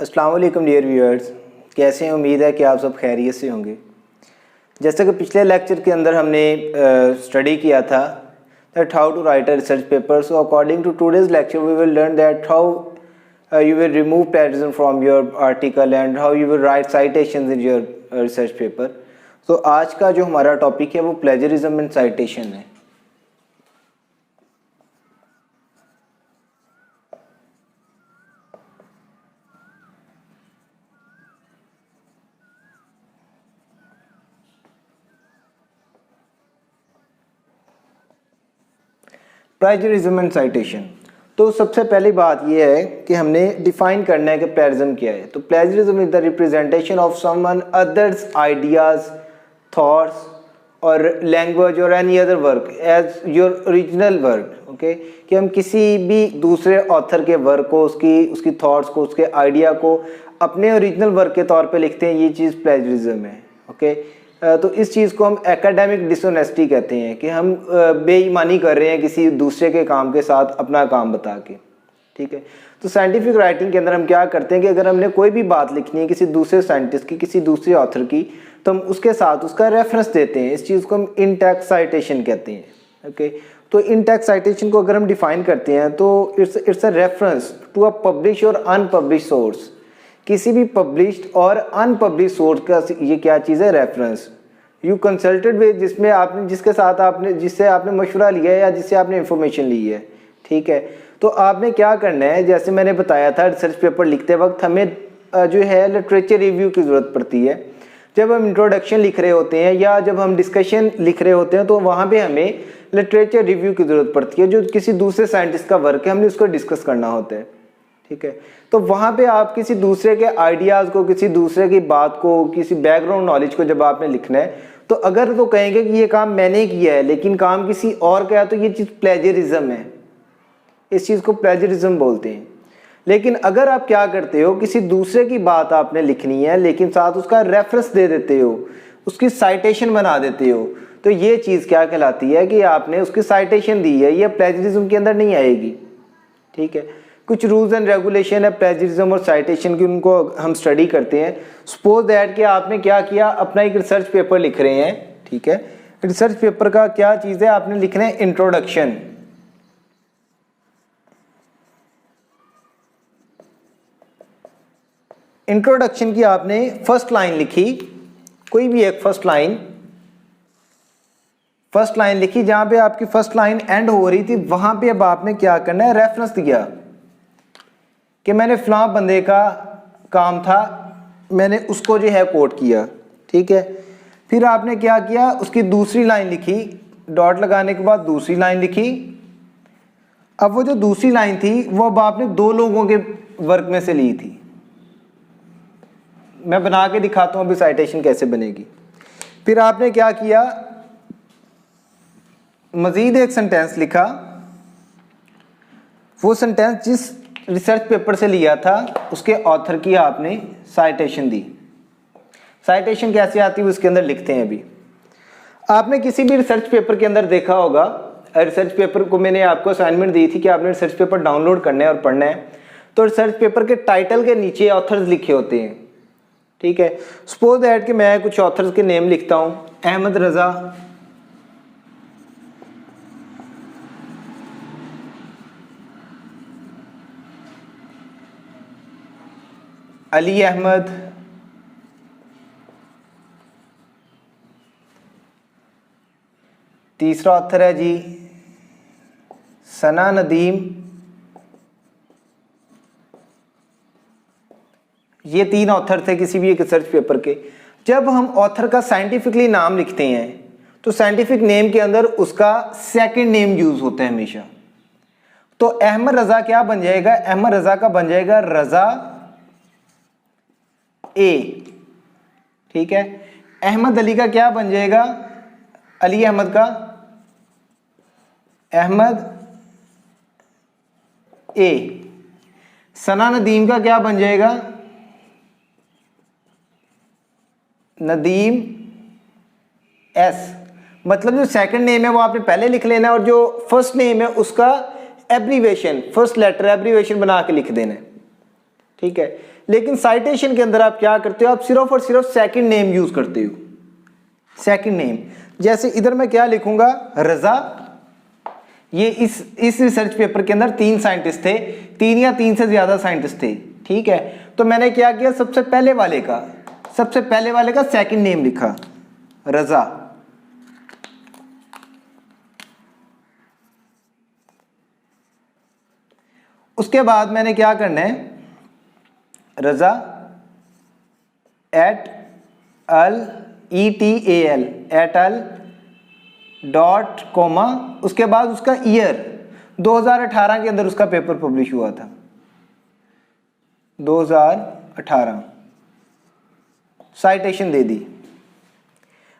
अस्सलाम वालेकुम dear viewers, कैसे हैं? उम्मीद है कि आप सब खैरियत से होंगे। जैसे कि पिछले लेक्चर के अंदर हमने स्टडी किया था that how to write a research paper. So according to today's lecture we will learn that how you will remove plagiarism from your article and how you will write citations in your research paper. तो आज का जो हमारा topic है वो plagiarism and citation है। Plagiarism and citation. तो सबसे पहली बात यह है कि हमने डिफाइन करना है कि प्लेजरिज्म क्या है। तो plagiarism is the representation of someone others ideas, thoughts और लैंग्वेज और any other work as your original work. Okay, कि हम किसी भी दूसरे ऑथर के वर्क को, उसकी थॉट्स को, उसके आइडिया को अपने ओरिजिनल वर्क के तौर पे लिखते हैं। ये चीज़ प्लेजरिज्म है। ओके, तो इस चीज़ को हम एकेडमिक डिसऑनेस्टी कहते हैं कि हम बेईमानी कर रहे हैं किसी दूसरे के काम के साथ अपना काम बता के। ठीक है, तो साइंटिफिक राइटिंग के अंदर हम क्या करते हैं कि अगर हमने कोई भी बात लिखनी है किसी दूसरे साइंटिस्ट की, किसी दूसरे ऑथर की, तो हम उसके साथ उसका रेफरेंस देते हैं। इस चीज़ को हम इन टेक्स्ट साइटेशन कहते हैं। ओके, तो इन टेक्स्ट साइटेशन को अगर हम डिफाइन करते हैं तो it's a reference to a publish or unpublish source. किसी भी पब्लिश्ड और अनपब्लिश सोर्स का ये क्या चीज़ है? रेफरेंस। यू कंसल्टेड विद, जिसमें आपने जिससे आपने मशवरा लिया है या जिससे आपने इंफॉर्मेशन ली है। ठीक है, तो आपने क्या करना है, जैसे मैंने बताया था रिसर्च पेपर लिखते वक्त हमें जो है लिटरेचर रिव्यू की ज़रूरत पड़ती है। जब हम इंट्रोडक्शन लिख रहे होते हैं या जब हम डिस्कशन लिख रहे होते हैं तो वहाँ पे हमें लिटरेचर रिव्यू की ज़रूरत पड़ती है। जो किसी दूसरे साइंटिस्ट का वर्क है हमने उसको डिस्कस करना होता है। ठीक है, तो वहाँ पे आप किसी दूसरे के आइडियाज़ को, किसी दूसरे की बात को, किसी बैकग्राउंड नॉलेज को जब आपने लिखना है तो अगर तो कहेंगे कि ये काम मैंने किया है लेकिन काम किसी और का है तो ये चीज़ प्लेजरिज्म है। इस चीज़ को प्लेजरिज्म बोलते हैं। लेकिन अगर आप क्या करते हो, किसी दूसरे की बात आपने लिखनी है लेकिन साथ उसका रेफरेंस दे देते हो, उसकी साइटेशन बना देते हो, तो ये चीज़ क्या कहलाती है कि आपने उसकी साइटेशन दी है। ये प्लेजरिज्म के अंदर नहीं आएगी। ठीक है, कुछ रूल्स एंड रेगुलेशन है प्लेजरिज्म और साइटेशन की, उनको हम स्टडी करते हैं। सपोज दैट कि आपने क्या किया, अपना एक रिसर्च पेपर लिख रहे हैं। ठीक है, रिसर्च पेपर का क्या चीज़ है, आपने लिखना है इंट्रोडक्शन। इंट्रोडक्शन की आपने फर्स्ट लाइन लिखी, कोई भी एक फर्स्ट लाइन लिखी। जहां पे आपकी फर्स्ट लाइन एंड हो रही थी वहां पे अब आपने क्या करना है, रेफरेंस दिया कि मैंने फलां बंदे का काम था, मैंने उसको जो है कोट किया। ठीक है, फिर आपने क्या किया, उसकी दूसरी लाइन लिखी, डॉट लगाने के बाद दूसरी लाइन लिखी। अब वो जो दूसरी लाइन थी वो अब आपने दो लोगों के वर्क में से ली थी। मैं बना के दिखाता हूँ अभी साइटेशन कैसे बनेगी। फिर आपने क्या किया, मजीद एक सेंटेंस लिखा, वो सेंटेंस जिस रिसर्च पेपर से लिया था उसके ऑथर की आपने साइटेशन दी। साइटेशन कैसे आती है उसके अंदर लिखते हैं। अभी आपने किसी भी रिसर्च पेपर के अंदर देखा होगा, रिसर्च पेपर को मैंने आपको असाइनमेंट दी थी कि आपने रिसर्च पेपर डाउनलोड करना है और पढ़ना है। तो रिसर्च पेपर के टाइटल के नीचे ऑथर्स लिखे होते हैं। ठीक है, सपोज दैट कि मैं कुछ ऑथर्स के नेम लिखता हूँ, अहमद रज़ा, अली अहमद, तीसरा ऑथर है जी सना नदीम। ये तीन ऑथर थे किसी भी एक रिसर्च पेपर के। जब हम ऑथर का साइंटिफिकली नाम लिखते हैं तो साइंटिफिक नेम के अंदर उसका सेकंड नेम यूज होता है हमेशा। तो अहमद रज़ा क्या बन जाएगा, अहमद रज़ा का बन जाएगा रज़ा ए। ठीक है, अहमद अली का क्या बन जाएगा, अली अहमद का अहमद ए। सना नदीम का क्या बन जाएगा, नदीम एस। मतलब जो सेकंड नेम है वो आपने पहले लिख लेना और जो फर्स्ट नेम है उसका एब्रीवेशन, फर्स्ट लेटर एब्रीवेशन बना के लिख देना है। ठीक है। लेकिन साइटेशन के अंदर आप क्या करते हो, आप सिर्फ और सिर्फ सेकंड नेम यूज करते हो, सेकंड नेम। जैसे इधर मैं क्या लिखूंगा, रजा। ये इस रिसर्च पेपर के अंदर 3 साइंटिस्ट थे, 3 या 3 से ज्यादा साइंटिस्ट थे, ठीक है। तो मैंने क्या किया, सबसे पहले वाले का सेकंड नेम लिखा, रजा। उसके बाद मैंने क्या करना है, रजा एट अल ETAL एट अल डॉट कोमा, उसके बाद उसका ईयर 2018 के अंदर उसका पेपर पब्लिश हुआ था, 2018, साइटेशन दे दी।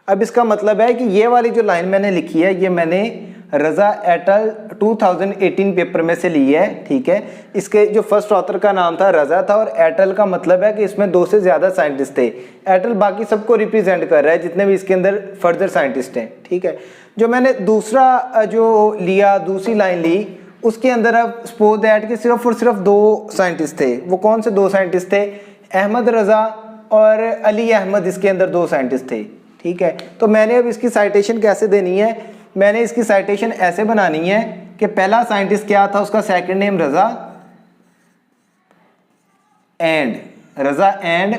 अब इसका मतलब है कि ये वाली जो लाइन मैंने लिखी है ये मैंने रजा एटल 2018 पेपर में से ली है, ठीक है। इसके जो फर्स्ट ऑथर का नाम था रजा था, और एटल का मतलब है कि इसमें 2 से ज़्यादा साइंटिस्ट थे। एटल बाकी सबको रिप्रेजेंट कर रहा है जितने भी इसके अंदर फर्दर साइंटिस्ट हैं, ठीक है। जो मैंने दूसरा जो लिया, दूसरी लाइन ली, उसके अंदर अब सपोज दैट कि सिर्फ और सिर्फ 2 साइंटिस्ट थे। वो कौन से 2 साइंटिस्ट थे, अहमद रजा और अली अहमद, इसके अंदर 2 साइंटिस्ट थे, ठीक है। तो मैंने अब इसकी साइटेशन कैसे देनी है, मैंने इसकी साइटेशन ऐसे बनानी है कि पहला साइंटिस्ट क्या था, उसका second name Raza and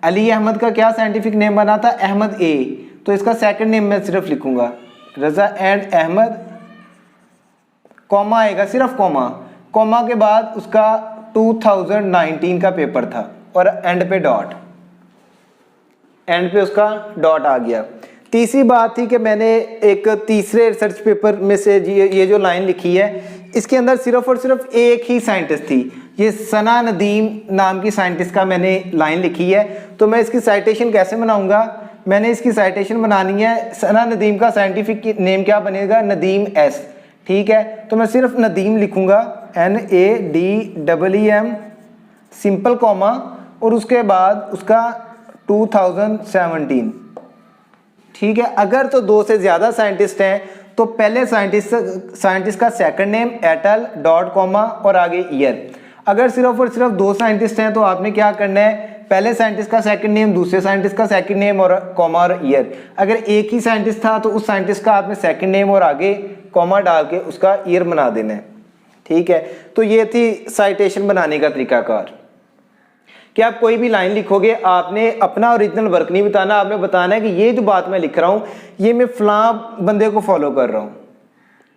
Ali Ahmad का क्या साइंटिफिक नेम बना था, अहमद ए। तो इसका सेकंड नेम मैं सिर्फ लिखूंगा रजा एंड अहमद, कॉमा आएगा, सिर्फ कॉमा के बाद उसका 2019 का पेपर था, और एंड पे उसका डॉट आ गया। तीसरी बात थी कि मैंने एक तीसरे रिसर्च पेपर में से ये जो लाइन लिखी है, इसके अंदर सिर्फ और सिर्फ एक ही साइंटिस्ट थी, ये सना नदीम नाम की साइंटिस्ट का मैंने लाइन लिखी है। तो मैं इसकी साइटेशन कैसे बनाऊंगा, मैंने इसकी साइटेशन बनानी है, सना नदीम का साइंटिफिक नेम क्या बनेगा, नदीम एस, ठीक है। तो मैं सिर्फ नदीम लिखूंगा, NADEEM सिंपल कॉमा, और उसके बाद उसका 2017, ठीक है। अगर तो 2 से ज्यादा साइंटिस्ट हैं तो पहले साइंटिस्ट का सेकंड नेम एटल डॉट कॉमा और आगे ईयर। अगर सिर्फ और सिर्फ 2 साइंटिस्ट हैं तो आपने क्या करना है, पहले साइंटिस्ट का सेकंड नेम, दूसरे साइंटिस्ट का सेकंड नेम और कॉमा और ईयर। अगर एक ही साइंटिस्ट था तो उस साइंटिस्ट का आपने सेकंड नेम और आगे कॉमा डाल के उसका ईयर बना देना है, ठीक है। तो ये थी साइटेशन बनाने का तरीकाकार कि आप कोई भी लाइन लिखोगे, आपने अपना ओरिजिनल वर्क नहीं बताना, आपने बताना है कि ये जो बात मैं लिख रहा हूँ ये मैं फलां बंदे को फॉलो कर रहा हूँ,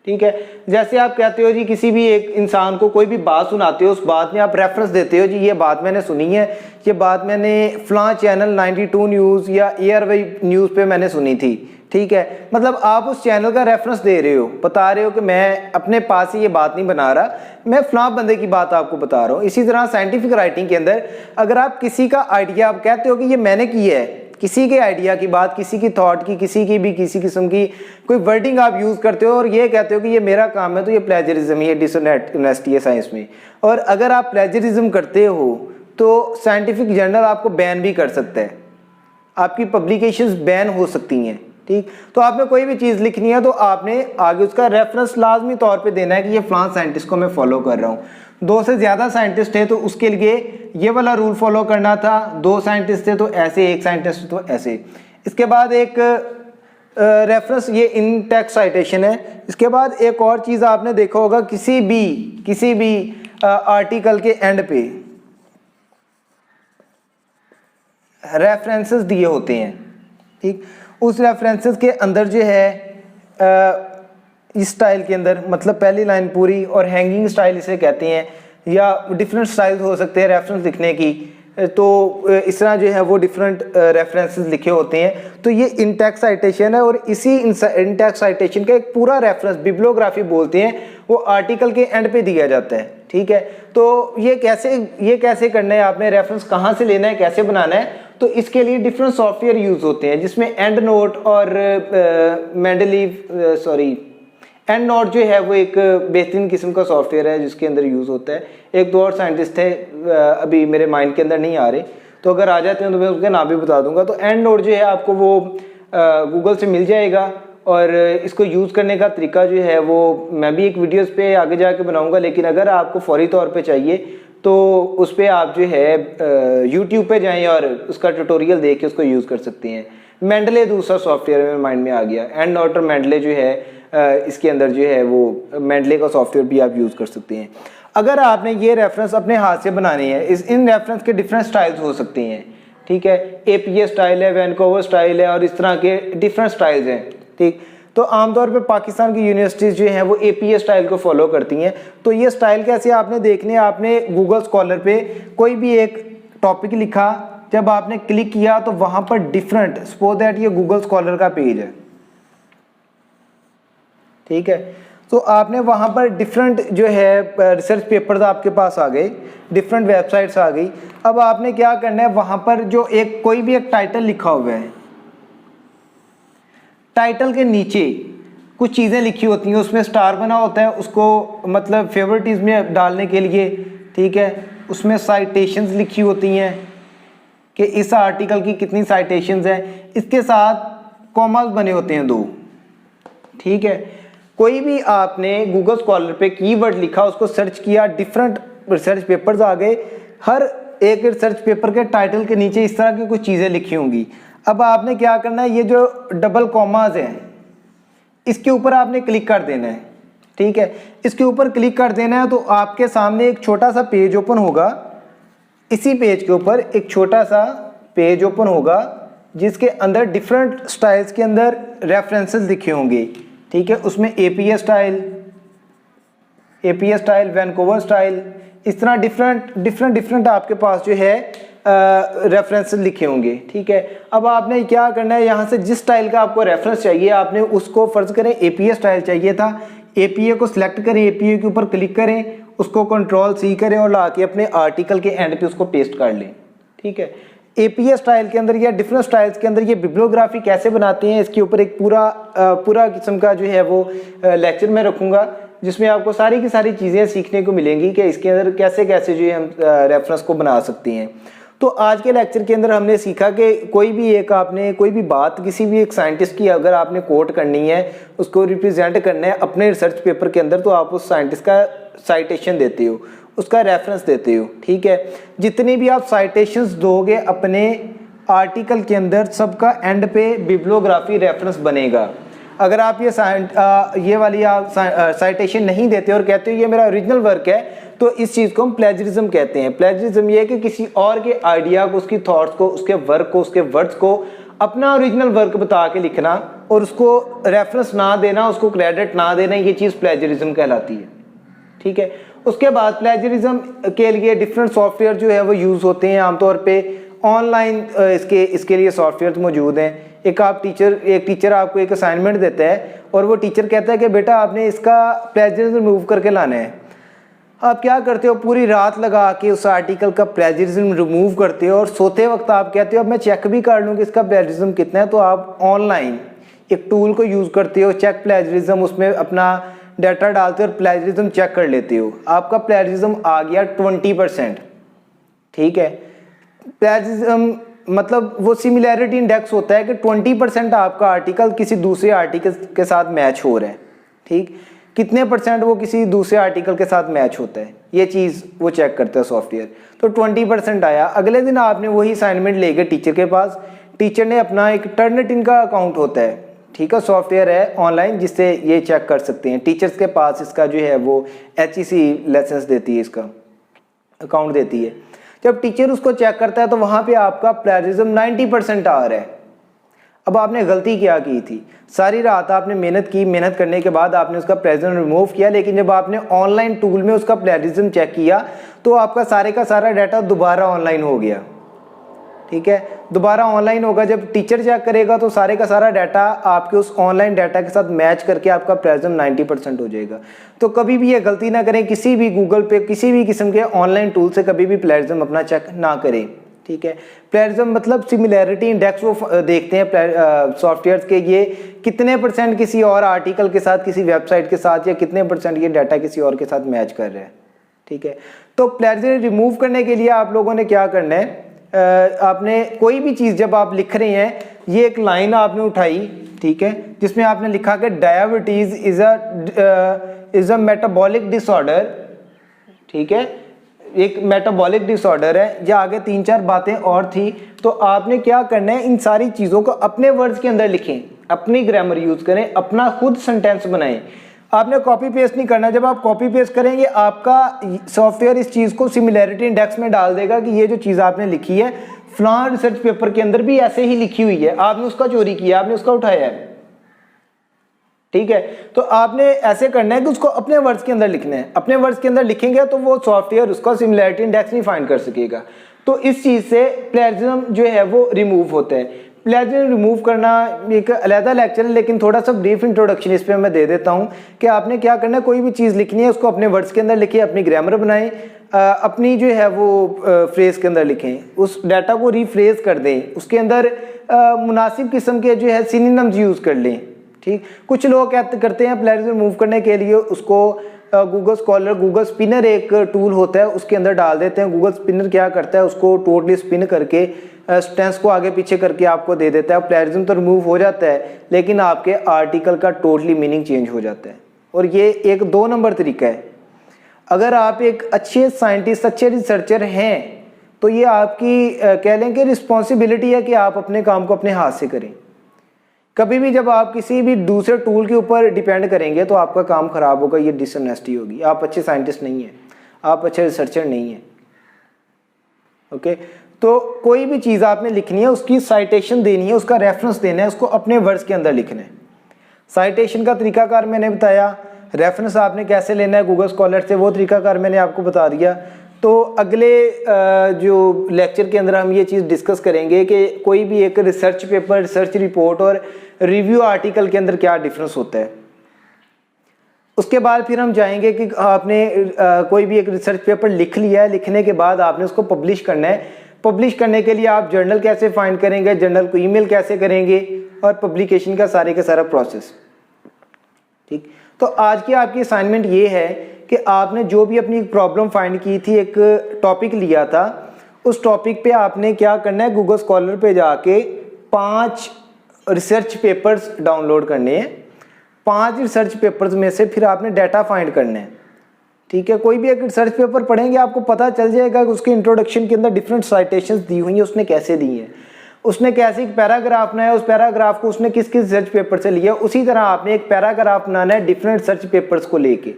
ठीक है। जैसे आप कहते हो जी, किसी भी एक इंसान को कोई भी बात सुनाते हो, उस बात में आप रेफरेंस देते हो, जी ये बात मैंने सुनी है, ये बात मैंने फलां चैनल 92 न्यूज़ या एयरवे न्यूज़ पे मैंने सुनी थी, ठीक है। मतलब आप उस चैनल का रेफरेंस दे रहे हो, बता रहे हो कि मैं अपने पास ही ये बात नहीं बना रहा, मैं फलां बंदे की बात आपको बता रहा हूँ। इसी तरह साइंटिफिक राइटिंग के अंदर अगर आप किसी का आइडिया, आप कहते हो कि ये मैंने की है, किसी के आइडिया की बात, किसी की थॉट की, किसी की भी किसी किस्म की कोई वर्डिंग आप यूज़ करते हो और ये कहते हो कि ये मेरा काम है, तो ये प्लेजरिज्म, ये डिसऑनेस्टी है साइंस में। और अगर आप प्लेजरिज्म करते हो तो साइंटिफिक जर्नल आपको बैन भी कर सकता है, आपकी पब्लिकेशंस बैन हो सकती हैं, ठीक। तो आपने कोई भी चीज़ लिखनी है तो आपने आगे उसका रेफरेंस लाजमी तौर पे देना है कि ये फलां साइंटिस्ट को मैं फॉलो कर रहा हूँ। 2 से ज़्यादा साइंटिस्ट है तो उसके लिए ये वाला रूल फॉलो करना था, 2 साइंटिस्ट थे तो ऐसे, 1 साइंटिस्ट तो ऐसे। इसके बाद एक रेफरेंस, ये इन टेक्स्ट साइटेशन है। इसके बाद एक और चीज़ आपने देखा होगा, किसी भी आर्टिकल के एंड पे रेफरेंसेस दिए होते हैं, ठीक। उस रेफरेंसेस के अंदर जो है इस स्टाइल के अंदर, मतलब पहली लाइन पूरी, और हैंगिंग स्टाइल इसे कहते हैं, या डिफरेंट स्टाइल्स हो सकते हैं रेफरेंस लिखने की। तो इस तरह जो है वो डिफरेंट रेफरेंसेस लिखे होते हैं। तो ये इंटेक्स्ट साइटेशन है, और इसी इंटेक्स्ट साइटेशन का एक पूरा रेफरेंस, बिब्लियोग्राफी बोलते हैं, वो आर्टिकल के एंड पे दिया जाता है, ठीक है। तो ये कैसे करना है, आपने रेफरेंस कहाँ से लेना है, कैसे बनाना है, तो इसके लिए डिफरेंट सॉफ्टवेयर यूज होते हैं, जिसमें एंड नोट और एंड नोट जो है वो एक बेहतरीन किस्म का सॉफ्टवेयर है जिसके अंदर यूज़ होता है। एक 2 और साइंटिस्ट थे, अभी मेरे माइंड के अंदर नहीं आ रहे, तो अगर आ जाते हैं तो मैं उसके नाम भी बता दूंगा। तो एंड नोट जो है आपको वो गूगल से मिल जाएगा, और इसको यूज़ करने का तरीका जो है वो मैं भी एक वीडियोस पे आगे जाके बनाऊंगा, लेकिन अगर आपको फौरी तौर पे चाहिए तो उस पर आप जो है यूट्यूब पे जाएं और उसका ट्यूटोरियल देख के उसको यूज़ कर सकते हैं। मेंडले दूसरा सॉफ्टवेयर में माइंड में आ गया, एंड नॉटर मेंडले जो है इसके अंदर जो है वो मेंडले का सॉफ्टवेयर भी आप यूज़ कर सकते हैं। अगर आपने ये रेफरेंस अपने हाथ से बनाने हैं, इन रेफरेंस के डिफरेंट स्टाइल्स हो सकते हैं, ठीक है, एपीए स्टाइल है, वैनकूवर स्टाइल है और इस तरह के डिफरेंट स्टाइल्स हैं, ठीक। तो आमतौर पे पाकिस्तान की यूनिवर्सिटीज़ जो हैं वो एपीए स्टाइल को फॉलो करती हैं। तो ये स्टाइल कैसे आपने देखने, आपने गूगल स्कॉलर पे कोई भी एक टॉपिक लिखा, जब आपने क्लिक किया तो वहाँ पर डिफरेंट, सपोज दैट ये गूगल स्कॉलर का पेज है, ठीक है, तो आपने वहाँ पर डिफरेंट जो है रिसर्च पेपर्स आपके पास आ गए, डिफरेंट वेबसाइट्स आ गई। अब आपने क्या करना है, वहाँ पर जो एक कोई भी एक टाइटल लिखा हुआ है, टाइटल के नीचे कुछ चीज़ें लिखी होती हैं, उसमें स्टार बना होता है, उसको मतलब फेवरेटिज्म में डालने के लिए, ठीक है। उसमें साइटेशंस लिखी होती हैं कि इस आर्टिकल की कितनी साइटेशंस हैं, इसके साथ कॉमास बने होते हैं 2, ठीक है। कोई भी आपने गूगल स्कॉलर पे कीवर्ड लिखा, उसको सर्च किया, डिफरेंट रिसर्च पेपर्स आ गए, हर एक रिसर्च पेपर के टाइटल के नीचे इस तरह की कुछ चीज़ें लिखी होंगी। अब आपने क्या करना है, ये जो डबल कॉमास हैं इसके ऊपर आपने क्लिक कर देना है, ठीक है। इसके ऊपर क्लिक कर देना है तो आपके सामने एक छोटा सा पेज ओपन होगा। इसी पेज के ऊपर एक छोटा सा पेज ओपन होगा जिसके अंदर डिफरेंट स्टाइल्स के अंदर रेफरेंसेस लिखे होंगे, ठीक है। उसमें एपीए स्टाइल, वैनकूवर स्टाइल, इस तरह डिफरेंट आपके पास जो है रेफरेंसेस लिखे होंगे, ठीक है। अब आपने क्या करना है, यहाँ से जिस स्टाइल का आपको रेफरेंस चाहिए, आपने उसको फर्ज करें एपीए स्टाइल चाहिए था, एपीए को सिलेक्ट करें, एपीए के ऊपर क्लिक करें, उसको कंट्रोल सी करें और लाके अपने आर्टिकल के एंड पे उसको पेस्ट कर लें, ठीक है। एपीए स्टाइल के अंदर या डिफरेंट स्टाइल्स के अंदर ये बिब्लियोग्राफी कैसे बनाते हैं, इसके ऊपर एक पूरा किस्म का जो है वो लेक्चर मैं रखूँगा, जिसमें आपको सारी की सारी चीज़ें सीखने को मिलेंगी कि इसके अंदर कैसे कैसे जो है हम रेफरेंस को बना सकते हैं। तो आज के लेक्चर के अंदर हमने सीखा कि कोई भी बात किसी भी एक साइंटिस्ट की अगर आपने कोट करनी है, उसको रिप्रेजेंट करना है अपने रिसर्च पेपर के अंदर, तो आप उस साइंटिस्ट का साइटेशन देते हो, उसका रेफरेंस देते हो, ठीक है। जितनी भी आप साइटेशंस दोगे अपने आर्टिकल के अंदर, सबका एंड पे बिब्लियोग्राफी रेफरेंस बनेगा। अगर आप ये वाली आप साइटेशन नहीं देते और कहते हो ये मेरा ओरिजिनल वर्क है, तो इस चीज़ को हम प्लेजरिज्म कहते हैं। प्लेजरिज्म ये है कि किसी और के आइडिया को, उसकी थॉट्स को, उसके वर्क को, उसके वर्ड्स को अपना ओरिजिनल वर्क बता के लिखना और उसको रेफरेंस ना देना, उसको क्रेडिट ना देना, ये चीज़ प्लेजरिज्म कहलाती है, ठीक है। उसके बाद प्लेजरिज्म के लिए डिफरेंट सॉफ्टवेयर जो है वो यूज़ होते हैं आमतौर पे ऑनलाइन। इसके लिए सॉफ्टवेयर मौजूद हैं। एक टीचर आपको एक असाइनमेंट देता है और वो टीचर कहता है कि बेटा आपने इसका प्लेजरिज्म रिमूव करके लाना है। आप क्या करते हो, पूरी रात लगा के उस आर्टिकल का प्लेजरिज्म रिमूव करते हो और सोते वक्त आप कहते हो अब मैं चेक भी कर लूँ कि इसका प्लेजरिज्म कितना है। तो आप ऑनलाइन एक टूल को यूज़ करते हो, चेक प्लेजरिज्म, उसमें अपना डाटा डालते हो और प्लेजरिज्म चेक कर लेते हो। आपका प्लेजरिज्म आ गया 20%, ठीक है। प्लेजरिज्म मतलब वो सिमिलैरिटी इंडेक्स होता है कि 20% आपका आर्टिकल किसी दूसरे आर्टिकल के साथ मैच हो रहा है, ठीक। कितने % वो किसी दूसरे आर्टिकल के साथ मैच होता है, ये चीज़ वो चेक करता है सॉफ्टवेयर। तो 20% आया। अगले दिन आपने वही असाइनमेंट ले गए टीचर के पास, टीचर ने अपना एक टर्निटिन का अकाउंट होता है, ठीक है, सॉफ्टवेयर है ऑनलाइन जिससे ये चेक कर सकते हैं। टीचर्स के पास इसका जो है वो HEC लाइसेंस देती है, इसका अकाउंट देती है। जब टीचर उसको चेक करता है तो वहाँ पे आपका प्लेजरिज्म 90% आ रहा है। अब आपने गलती क्या की थी, सारी रात आपने मेहनत की, मेहनत करने के बाद आपने उसका प्लेजरिज्म रिमूव किया, लेकिन जब आपने ऑनलाइन टूल में उसका प्लेजरिज्म चेक किया तो आपका सारे का सारा डाटा दोबारा ऑनलाइन हो गया, ठीक है। दोबारा ऑनलाइन होगा, जब टीचर चेक करेगा तो सारे का सारा डाटा आपके उस ऑनलाइन डाटा के साथ मैच करके आपका प्लेजरिज्म 90% हो जाएगा। तो कभी भी ये गलती ना करें, किसी भी गूगल पे किसी भी किस्म के ऑनलाइन टूल से कभी भी प्लेजरिज्म अपना चेक ना करें, ठीक है। प्लेजरिज्म मतलब सिमिलैरिटी इंडेक्स वो देखते हैं सॉफ्टवेयर्स के, ये कितने % किसी और आर्टिकल के साथ, किसी वेबसाइट के साथ, या कितने % ये डाटा किसी और के साथ मैच कर रहा है, ठीक है। तो प्लेजरिज्म रिमूव करने के लिए आप लोगों ने क्या करना है, आपने कोई भी चीज़ जब आप लिख रहे हैं, ये एक लाइन आपने उठाई, ठीक है, जिसमें आपने लिखा कि diabetes is a metabolic disorder, ठीक है। एक मेटाबॉलिक डिसऑर्डर है, या आगे 3-4 बातें और थी। तो आपने क्या करना है, इन सारी चीज़ों को अपने वर्ड्स के अंदर लिखें, अपनी ग्रामर यूज़ करें, अपना खुद सेंटेंस बनाएं। आपने कॉपी पेस्ट नहीं करना। जब आप कॉपी पेस्ट करेंगे आपका सॉफ्टवेयर इस चीज़ को सिमिलैरिटी इंडेक्स में डाल देगा कि ये जो चीज़ आपने लिखी है फलां रिसर्च पेपर के अंदर भी ऐसे ही लिखी हुई है, आपने उसका चोरी किया, आपने उसका उठाया है। ठीक है, तो आपने ऐसे करना है कि उसको अपने वर्ड्स के अंदर लिखना है। अपने वर्ड्स के अंदर लिखेंगे तो वो सॉफ्टवेयर उसका सिमिलैरिटी इंडेक्स नहीं फाइंड कर सकेगा। तो इस चीज़ से प्लेजरिज्म जो है वो रिमूव होता है। प्लेजरिज्म रिमूव करना एक अलग लेक्चर है, लेकिन थोड़ा सा ब्रीफ इंट्रोडक्शन इस पर मैं दे देता हूँ कि आपने क्या करना है, कोई भी चीज़ लिखनी है उसको अपने वर्ड्स के अंदर लिखिए, अपनी ग्रामर बनाएं, अपनी जो है वो फ्रेज के अंदर लिखें, उस डाटा को रीफ्रेज कर दें, उसके अंदर मुनासिब किस्म के जो है सिनोनिम्स यूज़ कर लें। ठीक, कुछ लोग करते हैं प्लेजरिज्म रिमूव करने के लिए उसको गूगल स्कॉलर, गूगल स्पिनर एक टूल होता है उसके अंदर डाल देते हैं। गूगल स्पिनर क्या करता है, उसको टोटली स्पिन करके टेंस को आगे पीछे करके आपको दे देता है। प्लेजरिज्म तो रिमूव हो जाता है, लेकिन आपके आर्टिकल का टोटली मीनिंग चेंज हो जाता है। और ये एक 2 नंबर तरीका है। अगर आप एक अच्छे साइंटिस्ट, अच्छे रिसर्चर हैं तो ये आपकी कह लें कि रिस्पॉन्सिबिलिटी है कि आप अपने काम को अपने हाथ से करें। कभी भी जब आप किसी भी दूसरे टूल के ऊपर डिपेंड करेंगे तो आपका काम खराब होगा, ये डिसऑनेस्टी होगी। आप अच्छे साइंटिस्ट नहीं हैं, आप अच्छे रिसर्चर नहीं हैं। ओके, तो कोई भी चीज़ आपने लिखनी है उसकी साइटेशन देनी है, उसका रेफरेंस देना है, उसको अपने वर्ड्स के अंदर लिखना है। साइटेशन का तरीकाकार मैंने बताया, रेफरेंस आपने कैसे लेना है गूगल स्कॉलर से वो तरीकाकार मैंने आपको बता दिया। तो अगले जो लेक्चर के अंदर हम ये चीज़ डिस्कस करेंगे कि कोई भी एक रिसर्च पेपर, रिसर्च रिपोर्ट और रिव्यू आर्टिकल के अंदर क्या डिफरेंस होता है। उसके बाद फिर हम जाएंगे कि आपने कोई भी एक रिसर्च पेपर लिख लिया है, लिखने के बाद आपने उसको पब्लिश करना है। पब्लिश करने के लिए आप जर्नल कैसे फाइंड करेंगे, जर्नल को ईमेल कैसे करेंगे, और पब्लिकेशन का सारा प्रोसेस। ठीक, तो आज की आपकी असाइनमेंट ये है कि आपने जो भी अपनी प्रॉब्लम फाइंड की थी, एक टॉपिक लिया था, उस टॉपिक पे आपने क्या करना है, गूगल स्कॉलर पे जाके 5 रिसर्च पेपर्स डाउनलोड करने हैं। 5 रिसर्च पेपर्स में से फिर आपने डाटा फाइंड करना है। ठीक है, कोई भी एक रिसर्च पेपर पढ़ेंगे आपको पता चल जाएगा कि उसके इंट्रोडक्शन के अंदर डिफरेंट साइटेशंस दी हुई हैं, उसने कैसे दी हैं, उसने कैसे एक पैराग्राफ बनाया, उस पैराग्राफ को उसने किस किस रिसर्च पेपर से लिया। उसी तरह आपने एक पैराग्राफ बनाना है डिफरेंट रिसर्च पेपर्स को लेके।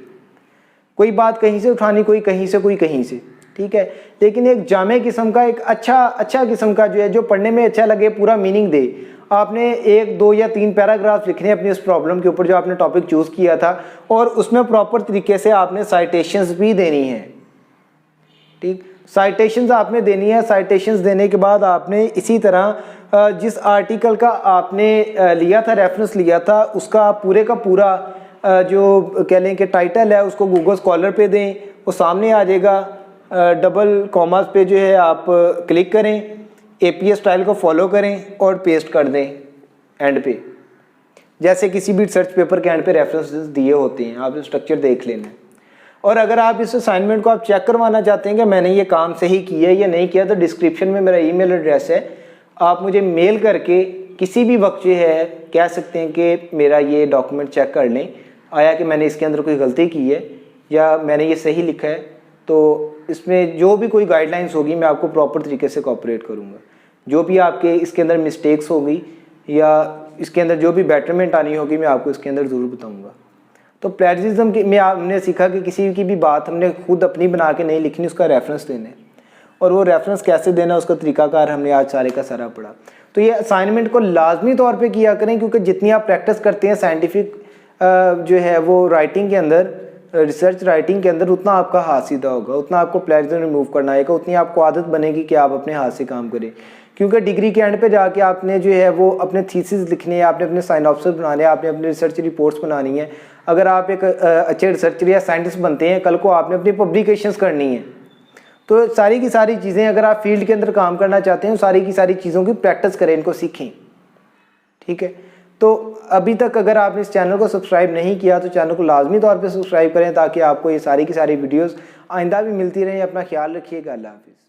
कोई बात कहीं से उठानी, कोई कहीं से, कोई कहीं से। ठीक है, लेकिन एक जामे किस्म का, एक अच्छा किस्म का जो है, जो पढ़ने में अच्छा लगे, पूरा मीनिंग दे। आपने 1, 2 या 3 पैराग्राफ लिखने अपनी उस प्रॉब्लम के ऊपर जो आपने टॉपिक चूज़ किया था, और उसमें प्रॉपर तरीके से आपने साइटेशंस भी देनी है। ठीक, साइटेशंस आपने देनी है। साइटेशंस देने के बाद आपने इसी तरह जिस आर्टिकल का आपने लिया था, रेफरेंस लिया था, उसका पूरे का पूरा जो कह लें कि टाइटल है उसको गूगल स्कॉलर पे दें, वो सामने आ जाएगा। डबल कॉमास पे जो है आप क्लिक करें, APA स्टाइल को फॉलो करें और पेस्ट कर दें एंड पे, जैसे किसी भी रिसर्च पेपर के एंड पे रेफरेंसेस दिए होते हैं। आप स्ट्रक्चर देख लेना है। और अगर आप इस असाइनमेंट को आप चेक करवाना चाहते हैं कि मैंने ये काम सही किया या नहीं किया, तो डिस्क्रिप्शन में मेरा ईमेल एड्रेस है, आप मुझे मेल करके किसी भी वक्त जो है कह सकते हैं कि मेरा ये डॉक्यूमेंट चेक कर लें, आया कि मैंने इसके अंदर कोई गलती की है या मैंने ये सही लिखा है। तो इसमें जो भी कोई गाइडलाइंस होगी मैं आपको प्रॉपर तरीके से कोऑपरेट करूँगा। जो भी आपके इसके अंदर मिस्टेक्स होगी या इसके अंदर जो भी बेटरमेंट आनी होगी मैं आपको इसके अंदर ज़रूर बताऊँगा। तो प्लेजरिज्म की में आपने सीखा कि किसी की भी बात हमने खुद अपनी बना के नहीं लिखनी, उसका रेफरेंस देना है, और वो रेफरेंस कैसे देना उसका तरीकाकार हमने आज सारे का सारा पढ़ा। तो ये असाइनमेंट को लाजमी तौर पे किया करें, क्योंकि जितनी आप प्रैक्टिस करते हैं साइंटिफिक जो है वो राइटिंग के अंदर, रिसर्च राइटिंग के अंदर, उतना आपका हाथ सीधा होगा, उतना आपको प्लेजरिज्म रिमूव करना आएगा, उतनी आपको आदत बनेगी कि आप अपने हाथ से काम करें। क्योंकि डिग्री के एंड पे जाके आपने जो है वो अपने थीसिस लिखने हैं, आपने अपने साइनॉप्सिस बनाने हैं, आपने अपनी रिसर्च रिपोर्ट्स बनानी है। अगर आप एक अच्छे रिसर्चर या साइंटिस्ट बनते हैं, कल को आपने अपनी पब्लिकेशंस करनी है। तो सारी की सारी चीज़ें, अगर आप फील्ड के अंदर काम करना चाहते हैं, सारी की सारी चीज़ों की प्रैक्टिस करें, इनको सीखें। ठीक है, तो अभी तक अगर आपने इस चैनल को सब्सक्राइब नहीं किया तो चैनल को लाजमी तौर पे सब्सक्राइब करें, ताकि आपको ये सारी की सारी वीडियोस आइंदा भी मिलती रहें। अपना ख्याल रखिएगा। अल्लाह हाफिज़।